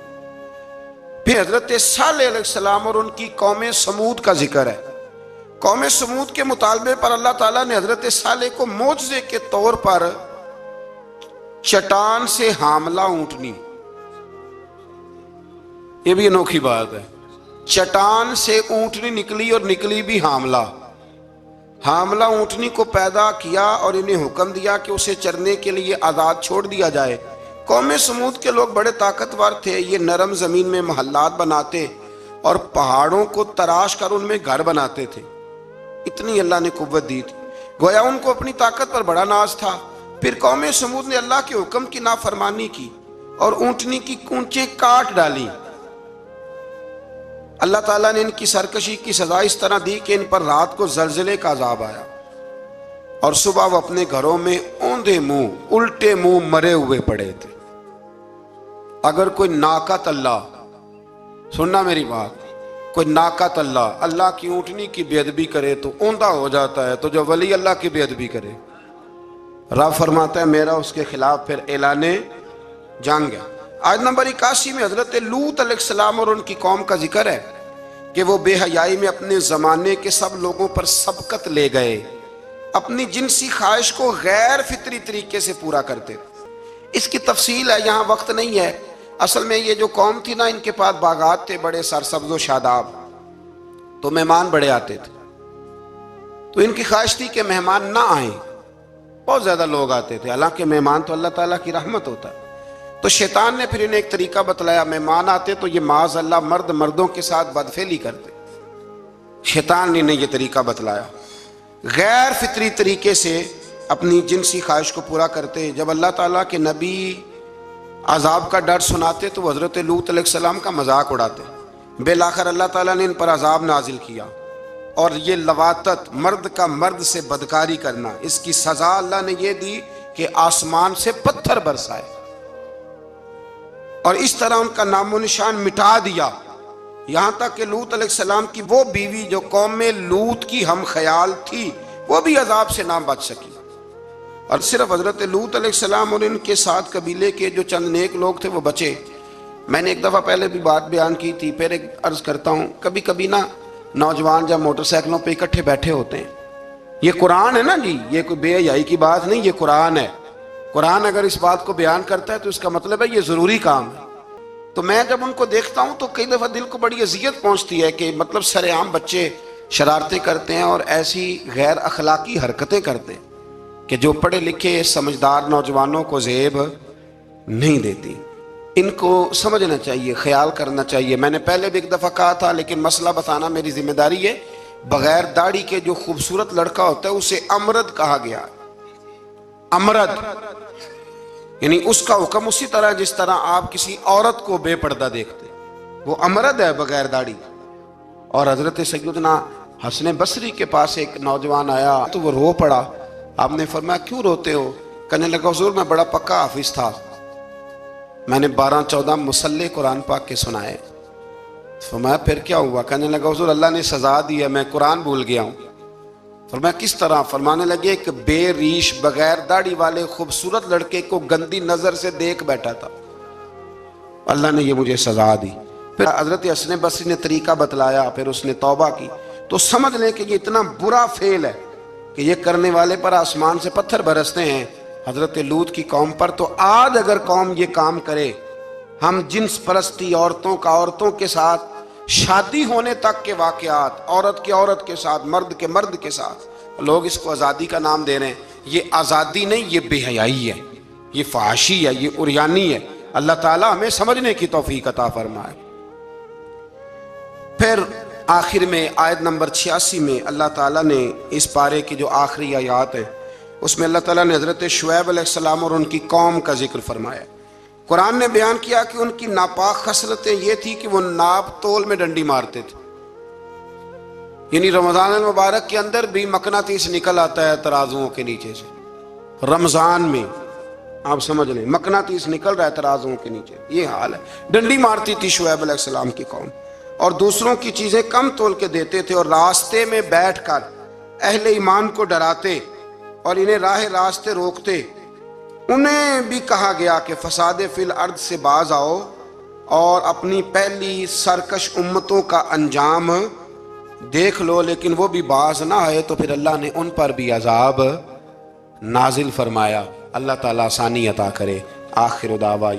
A: پھر حضرت صالح علیہ السلام اور ان کی قوم سمود کا ذکر ہے۔ قوم سمود کے مطالبے پر اللہ تعالیٰ نے حضرت صالح کو معجزے کے طور پر چٹان سے حاملہ اونٹنی، یہ بھی انوکھی بات ہے، چٹان سے اونٹنی نکلی اور نکلی بھی حاملہ اونٹنی کو پیدا کیا اور انہیں حکم دیا کہ اسے چرنے کے لیے آزاد چھوڑ دیا جائے۔ قوم سمود کے لوگ بڑے طاقتور تھے، یہ نرم زمین میں محلات بناتے اور پہاڑوں کو تراش کر ان میں گھر بناتے تھے، اتنی اللہ نے قوت دی تھی، گویا ان کو اپنی طاقت پر بڑا ناز تھا۔ پھر قوم سمود نے اللہ کے حکم کی نافرمانی کی اور اونٹنی کی کونچیں کاٹ ڈالی۔ اللہ تعالیٰ نے ان کی سرکشی کی سزا اس طرح دی کہ ان پر رات کو زلزلے کا عذاب آیا اور صبح وہ اپنے گھروں میں اوندھے منہ الٹے منہ مرے ہوئے پڑے تھے۔ اگر کوئی ناقت اللہ، سننا میری بات، کوئی ناقت اللہ کی اونٹنی کی بے ادبی کرے تو اوندھا ہو جاتا ہے، تو جو ولی اللہ کی بے ادبی کرے، رب فرماتا ہے میرا اس کے خلاف پھر اعلان جنگ ہے۔ آیت نمبر 81 میں حضرت لوط علیہ السلام اور ان کی قوم کا ذکر ہے کہ وہ بے حیائی میں اپنے زمانے کے سب لوگوں پر سبقت لے گئے، اپنی جنسی خواہش کو غیر فطری طریقے سے پورا کرتے۔ اس کی تفصیل ہے، یہاں وقت نہیں ہے۔ اصل میں یہ جو قوم تھی نا، ان کے پاس باغات تھے بڑے سرسبز و شاداب، تو مہمان بڑے آتے تھے، تو ان کی خواہش تھی کہ مہمان نہ آئیں، بہت زیادہ لوگ آتے تھے، حالانکہ مہمان تو اللہ تعالیٰ کی رحمت ہوتا ہے۔ تو شیطان نے پھر انہیں ایک طریقہ بتلایا، مہمان آتے تو یہ معاذ اللہ مرد مردوں کے ساتھ بدفعلی کرتے، شیطان نے انہیں یہ طریقہ بتلایا، غیر فطری طریقے سے اپنی جنسی خواہش کو پورا کرتے۔ جب اللہ تعالیٰ کے نبی عذاب کا ڈر سناتے تو حضرت لوط علیہ السلام کا مذاق اڑاتے، بالآخر اللہ تعالیٰ نے ان پر عذاب نازل کیا، اور یہ لواطت، مرد کا مرد سے بدکاری کرنا، اس کی سزا اللہ نے یہ دی کہ آسمان سے پتھر برسائے اور اس طرح ان کا نام و نشان مٹا دیا، یہاں تک کہ لوط علیہ السلام کی وہ بیوی جو قوم میں لوط کی ہم خیال تھی وہ بھی عذاب سے نہ بچ سکی، اور صرف حضرت لوط علیہ السلام اور ان کے ساتھ قبیلے کے جو چند نیک لوگ تھے وہ بچے۔ میں نے ایک دفعہ پہلے بھی بات بیان کی تھی، پھر ایک عرض کرتا ہوں، کبھی کبھی نا نوجوان جب موٹر سائیکلوں پہ اکٹھے بیٹھے ہوتے ہیں، یہ قرآن ہے نا جی، یہ کوئی بے حیائی کی بات نہیں، یہ قرآن ہے، قرآن اگر اس بات کو بیان کرتا ہے تو اس کا مطلب ہے یہ ضروری کام ہے۔ تو میں جب ان کو دیکھتا ہوں تو کئی دفعہ دل کو بڑی اذیت پہنچتی ہے کہ مطلب سر عام بچے شرارتیں کرتے ہیں اور ایسی غیر اخلاقی حرکتیں کرتے ہیں کہ جو پڑھے لکھے سمجھدار نوجوانوں کو زیب نہیں دیتی۔ ان کو سمجھنا چاہیے، خیال کرنا چاہیے۔ میں نے پہلے بھی ایک دفعہ کہا تھا، لیکن مسئلہ بتانا میری ذمہ داری ہے، بغیر داڑھی کے جو خوبصورت لڑکا ہوتا ہے اسے امرد کہا گیا، امرد، یعنی اس کا حکم اسی طرح جس طرح آپ کسی عورت کو بے پردہ دیکھتے، وہ امرد ہے بغیر داڑھی۔ اور حضرت سیدنا حسن بصری کے پاس ایک نوجوان آیا تو وہ رو پڑا، آپ نے فرمایا کیوں روتے ہو؟ کہنے لگا حضور میں بڑا پکا حافظ تھا، میں نے 12-14 مصلح قرآن پاک کے سنائے۔ فرمایا پھر کیا ہوا؟ کہنے لگا حضور اللہ نے سزا دی ہے، میں قرآن بھول گیا ہوں۔ فرمایا کس طرح؟ فرمانے لگے کہ بے ریش بغیر داڑھی والے خوبصورت لڑکے کو گندی نظر سے دیکھ بیٹھا تھا، اللہ نے یہ مجھے سزا دی۔ پھر حضرت حسن بصری نے طریقہ بتلایا، پھر اس نے توبہ کی، تو سمجھ لیں کہ یہ اتنا برا فعل ہے کہ یہ کرنے والے پر آسمان سے پتھر برستے ہیں۔ حضرت لوط کی قوم پر تو آج اگر قوم یہ کام کرے، ہم جنس پرستی، عورتوں کا عورتوں کے ساتھ شادی ہونے تک کے واقعات، عورت کے عورت کے ساتھ، مرد کے مرد کے ساتھ، لوگ اس کو آزادی کا نام دے رہے ہیں۔ یہ آزادی نہیں، یہ بے حیائی ہے، یہ فحاشی ہے، یہ عریانی ہے۔ اللہ تعالیٰ ہمیں سمجھنے کی توفیق عطا فرمائے۔ پھر آخر میں آیت نمبر 86 میں اللہ تعالیٰ نے اس پارے کی جو آخری آیات ہے اس میں اللہ تعالیٰ نے حضرت شعیب علیہ السلام اور ان کی قوم کا ذکر فرمایا۔ قرآن نے بیان کیا کہ ان کی ناپاک خصلتیں یہ تھی کہ وہ ناپ تول میں ڈنڈی مارتے تھے، یعنی رمضان المبارک کے اندر بھی مقناطیس نکل آتا ہے ترازوؤں کے نیچے سے. رمضان میں آپ سمجھ لیں مقناطیس نکل رہا ہے ترازوؤں کے نیچے. یہ حال ہے. ڈنڈی مارتی تھی شعیب علیہ السلام کی قوم، اور دوسروں کی چیزیں کم تول کے دیتے تھے، اور راستے میں بیٹھ کر اہل ایمان کو ڈراتے اور انہیں راہ راستے روکتے. انہیں بھی کہا گیا کہ فساد فی الارض سے باز آؤ اور اپنی پہلی سرکش امتوں کا انجام دیکھ لو، لیکن وہ بھی باز نہ آئے تو پھر اللہ نے ان پر بھی عذاب نازل فرمایا. اللہ تعالیٰ آسانی عطا کرے. آخر دعویٰ